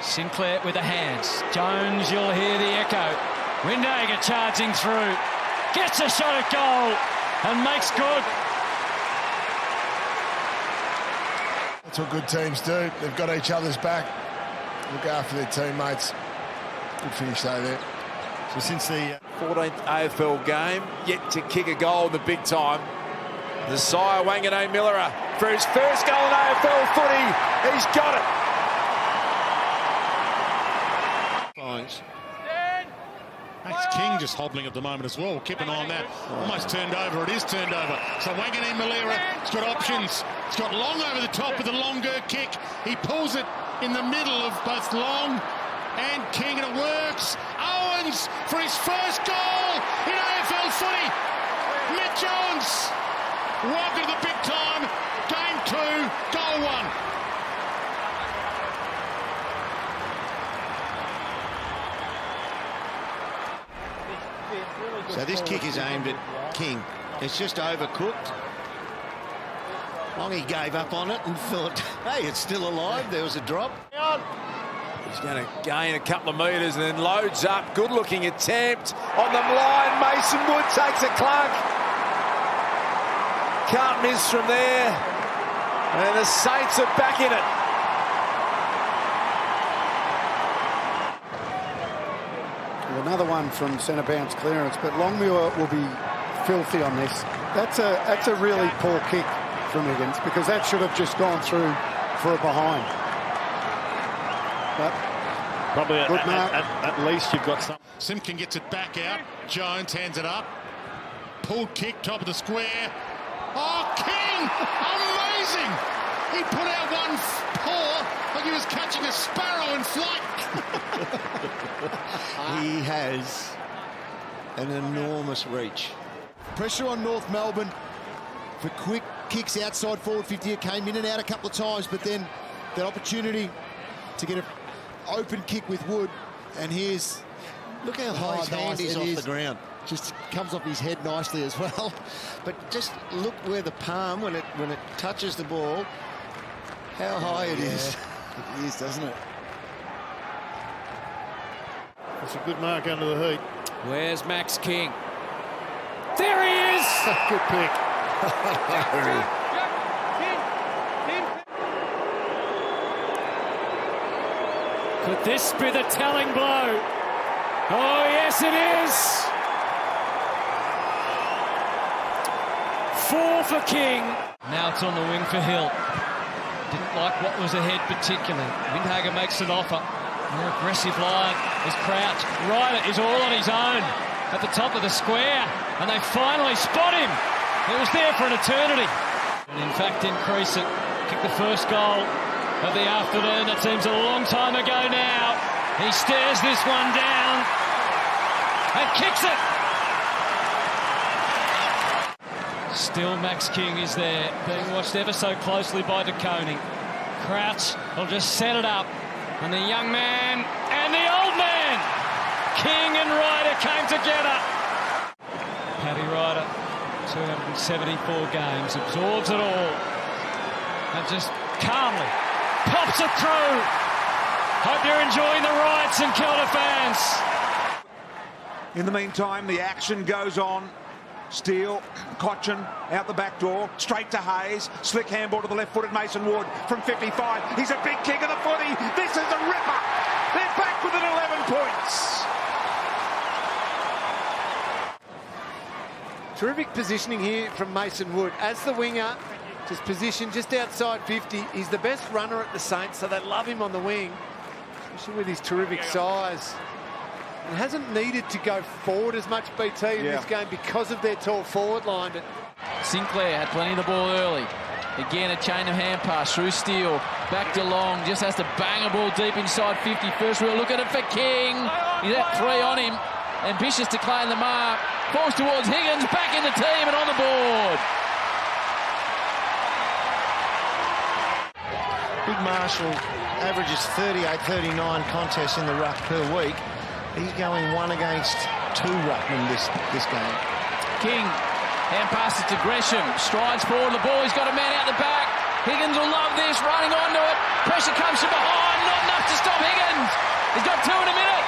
Sinclair with the hands. Jones, you'll hear the echo. Windhager charging through. Gets a shot at goal and makes good. That's what good teams do. They've got each other's back. Look after their teammates. Good finish though there. So since the 14th AFL game, yet to kick a goal in the big time. Nasiah Wanganeen-Millera for his first goal in AFL footy. He's got it. Max King just hobbling at the moment as well. Keep an eye on that. Almost turned over. It is turned over. So Wanganeen-Millera has got options. He's got Long over the top with a longer kick. He pulls it in the middle of both Long and King, and it works. Owens for his first goal in AFL footy. Mitchito, welcome to the big time. Game 2, goal 1. So this kick is aimed at King. It's just overcooked. Longy gave up on it and thought, hey, it's still alive. There was a drop. He's going to gain a couple of metres and then loads up. Good-looking attempt on the line. Mason Wood takes a clunk. Can't miss from there. And the Saints are back in it. Another one from centre bounce clearance, but Longmuir will be filthy on this. That's a really poor kick from Higgins, because that should have just gone through for a behind. But probably at least you've got some. Simpkin gets it back out. Jones hands it up. Pulled kick, top of the square. Oh, King! Amazing! He put out one paw like he was catching a sparrow in flight. He has an enormous reach. Pressure on North Melbourne for quick kicks outside forward 50. It came in and out a couple of times, but then that opportunity to get an open kick with Wood. And here's... Look how high his hand is off the ground. Just comes off his head nicely as well. But just look where the palm, when it touches the ball, how high it is. It is, doesn't it? That's a good mark under the heat. Where's Max King? There he is! Good pick. Could this be the telling blow? Oh, yes, it is! 4 for King. Now it's on the wing for Hill. Didn't like what was ahead particularly. Windhager makes an offer. More aggressive line is Crouch. Ryder is all on his own at the top of the square, and they finally spot him. It was there for an eternity. And in fact, increase it. Kick the first goal of the afternoon. That seems a long time ago now. He stares this one down and kicks it. Still Max King is there, being watched ever so closely by DeConey. Crouch will just set it up. And the young man and the old man, King and Ryder, came together. Paddy Ryder, 274 games, absorbs it all. And just calmly pops it through. Hope you're enjoying the riots in Kilda fans. In the meantime, the action goes on. Steele, Cochin out the back door, straight to Hayes. Slick handball to the left-footed Mason Wood from 55. He's a big kick of the footy. This is a ripper. They're back within 11 points. Terrific positioning here from Mason Wood. As the winger, just positioned just outside 50. He's the best runner at the Saints, so they love him on the wing, especially with his terrific size. And hasn't needed to go forward as much, BT, in this game because of their tall forward line. But Sinclair had plenty of the ball early. Again, a chain of hand pass through Steele. Back to Long, just has to bang a ball deep inside 50. First real look at it for King. He's at 3 on him. Ambitious to claim the mark. Falls towards Higgins, back in the team and on the board. Big Marshall averages 38-39 contests in the ruck per week. He's going 1 against 2 ruckmen this game. King, hand passes to Gresham, strides forward, the ball, he's got a man out the back. Higgins will love this, running onto it. Pressure comes from behind, not enough enough to stop Higgins. He's got 2 in a minute.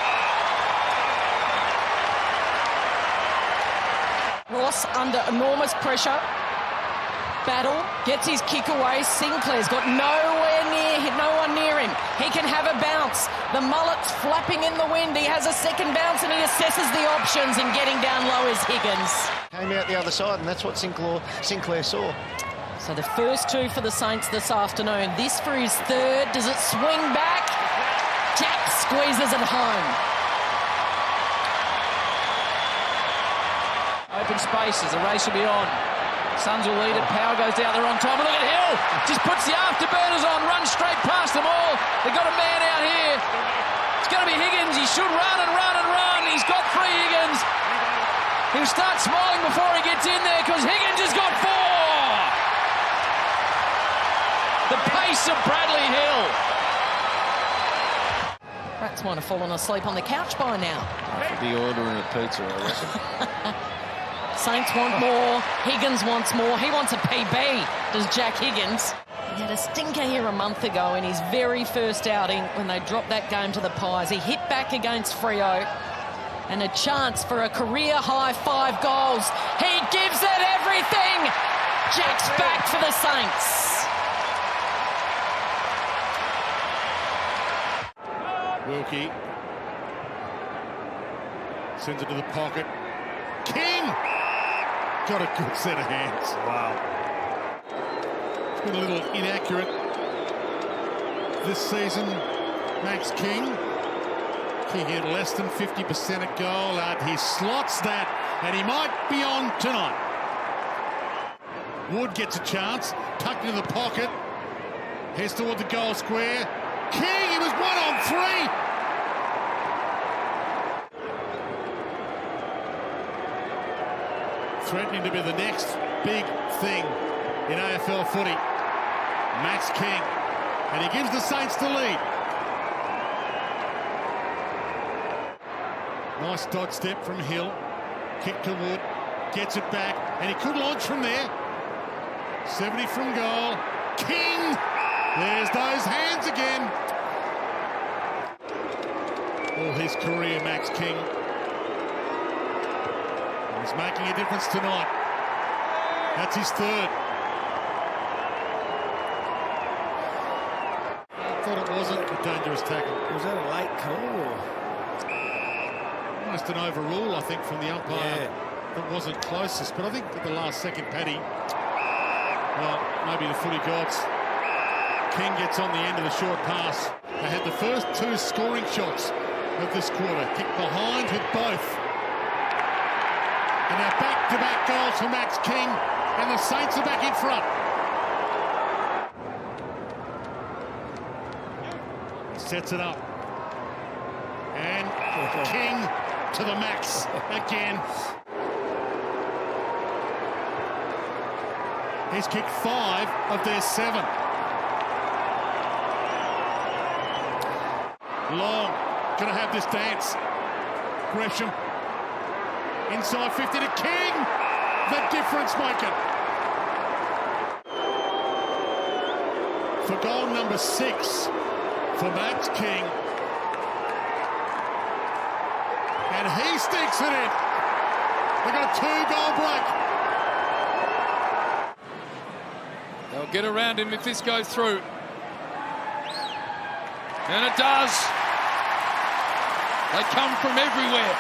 Ross under enormous pressure. Battle, gets his kick away. Sinclair's got no one near him. He can have a bounce. The mullet's flapping in the wind. He has a second bounce and he assesses the options, and getting down low is Higgins. Came out the other side, and that's what Sinclair saw. So the first 2 for the Saints this afternoon. This for his 3rd. Does it swing back? Jack squeezes it home. Open spaces, the race will be on. Suns will lead it, Power goes down there on time. And look at Hill, just puts the afterburners on, runs straight past them all. They've got a man out here. It's going to be Higgins. He should run and run and run. He's got 3 Higgins. He'll start smiling before he gets in there, because Higgins has got 4. The pace of Bradley Hill. Rats might have fallen asleep on the couch by now. Could be ordering a pizza, I reckon. Saints want more. Higgins wants more. He wants a PB, does Jack Higgins. He had a stinker here a month ago in his very first outing when they dropped that game to the Pies. He hit back against Freo, and a chance for a career-high 5 goals. He gives it everything. Jack's back for the Saints. Wilkie sends it to the pocket. King got a good set of hands. Wow. It's been a little inaccurate this season. Max King kicking at less than 50% at goal. He slots that, and he might be on tonight. Wood gets a chance, tucked into the pocket, heads toward the goal square. King, he was 1 on 3. Threatening to be the next big thing in AFL footy. Max King, and he gives the Saints the lead. Nice dodge step from Hill. Kick to Wood, gets it back, and he could launch from there. 70 from goal. King, there's those hands again. All his career, Max King. He's making a difference tonight. That's his 3rd. I thought it wasn't a dangerous tackle. Was that a late call? Or? Almost an overrule, I think, from the umpire. Yeah. That wasn't closest, but I think at the last second, Paddy, well, maybe the footy gods, King gets on the end of the short pass. They had the first 2 scoring shots of this quarter. Kicked behind with both. And now back-to-back goals for Max King, and the Saints are back in front. Sets it up. And King to the max again. He's kicked 5 of their 7. Long, gonna have this dance. Gresham. Inside 50 to King, the difference maker. For goal number 6 for Max King. And he sticks it in. They got a 2-goal break. They'll get around him if this goes through. And it does. They come from everywhere.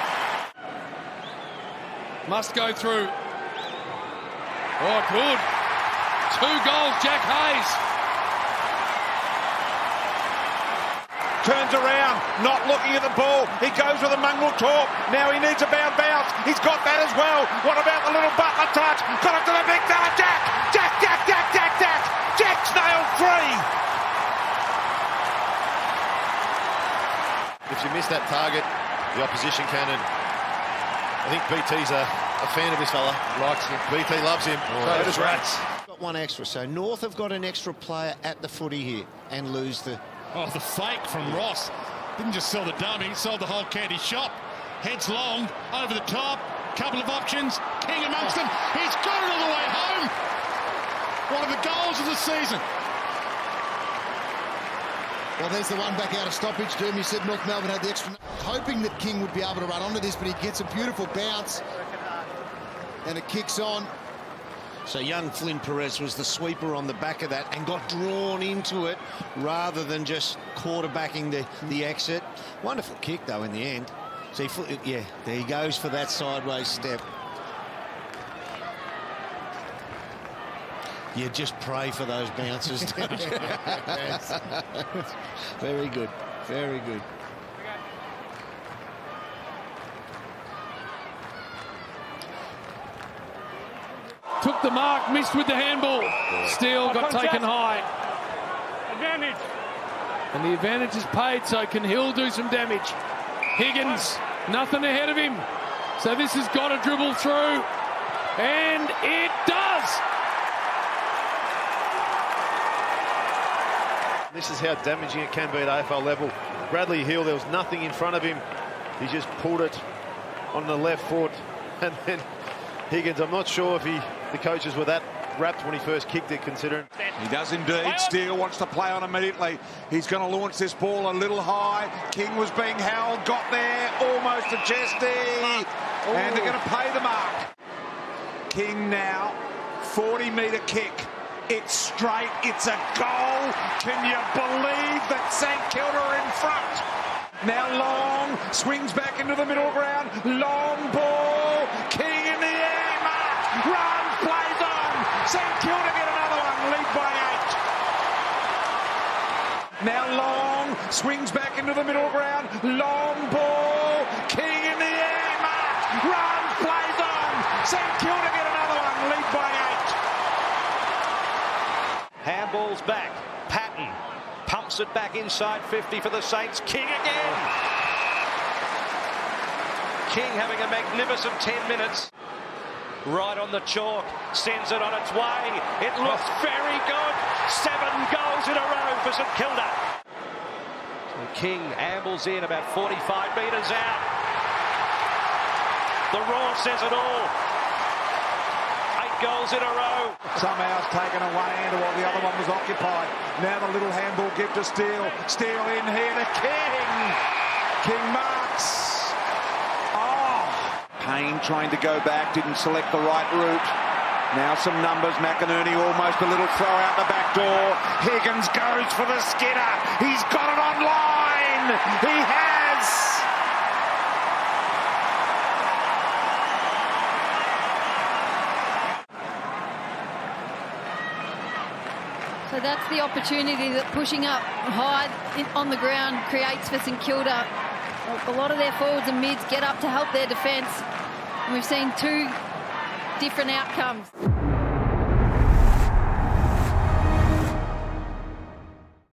Must go through. Oh, good. 2 goals, Jack Hayes. Turns around, not looking at the ball. He goes with a mongrel talk. Now he needs a bounce. He's got that as well. What about the little Butler touch? Got it to the big fella, Jack. Jack's nailed 3. If you miss that target, the opposition can. And I think BT's a fan of this fella. Likes him. BT loves him. So does Rats. Got 1 extra, so North have got an extra player at the footy here and lose the... Oh, the fake from Ross. Didn't just sell the dummy, he sold the whole candy shop. Heads long, over the top, couple of options. King amongst them. He's got it all the way home. One of the goals of the season. Well, there's the one back out of stoppage. Dermy said North Melbourne had the extra. Hoping that King would be able to run onto this, but he gets a beautiful bounce. And it kicks on. So young Flynn Perez was the sweeper on the back of that and got drawn into it rather than just quarterbacking the exit. Wonderful kick, though, in the end. See, yeah, there he goes for that sideways step. You just pray for those bounces, don't you? Very good, very good. Took the mark, missed with the handball. Steele got taken high. Advantage. And the advantage is paid, so can Hill do some damage? Higgins, nothing ahead of him. So this has got to dribble through. And it does. This is how damaging it can be at AFL level. Bradley Hill, there was nothing in front of him. He just pulled it on the left foot. And then Higgins, I'm not sure if the coaches were that wrapped when he first kicked it, considering. He does indeed. Steele wants to play on immediately. He's going to launch this ball a little high. King was being held, got there, almost a chesty. And they're going to pay the mark. King now, 40-metre kick. It's straight, it's a goal. Can you believe that St Kilda are in front? Now Long swings back into the middle ground. Long ball, King in the air, mark, run, plays on. St Kilda get another one, lead by 8. Now Long swings back into the middle ground. Long ball, King in the air, mark, run, plays on. St Kilda get another one, lead by 8. Handball's back. Patton pumps it back inside 50 for the Saints. King again. King having a magnificent 10 minutes. Right on the chalk. Sends it on its way. It looks very good. 7 goals in a row for St Kilda. So King ambles in about 45 metres out. The roar says it all. 8 goals in a row. Somehow it's taken away into while the other one was occupied. Now the little handball give to Steele. Steele in here to King. King marks. Oh. Payne trying to go back, didn't select the right route. Now some numbers. McInerney almost a little throw out the back door. Higgins goes for the skidder. He's got it on line. He has. So that's the opportunity that pushing up high on the ground creates for St Kilda. A lot of their forwards and mids get up to help their defence. And we've seen 2 different outcomes.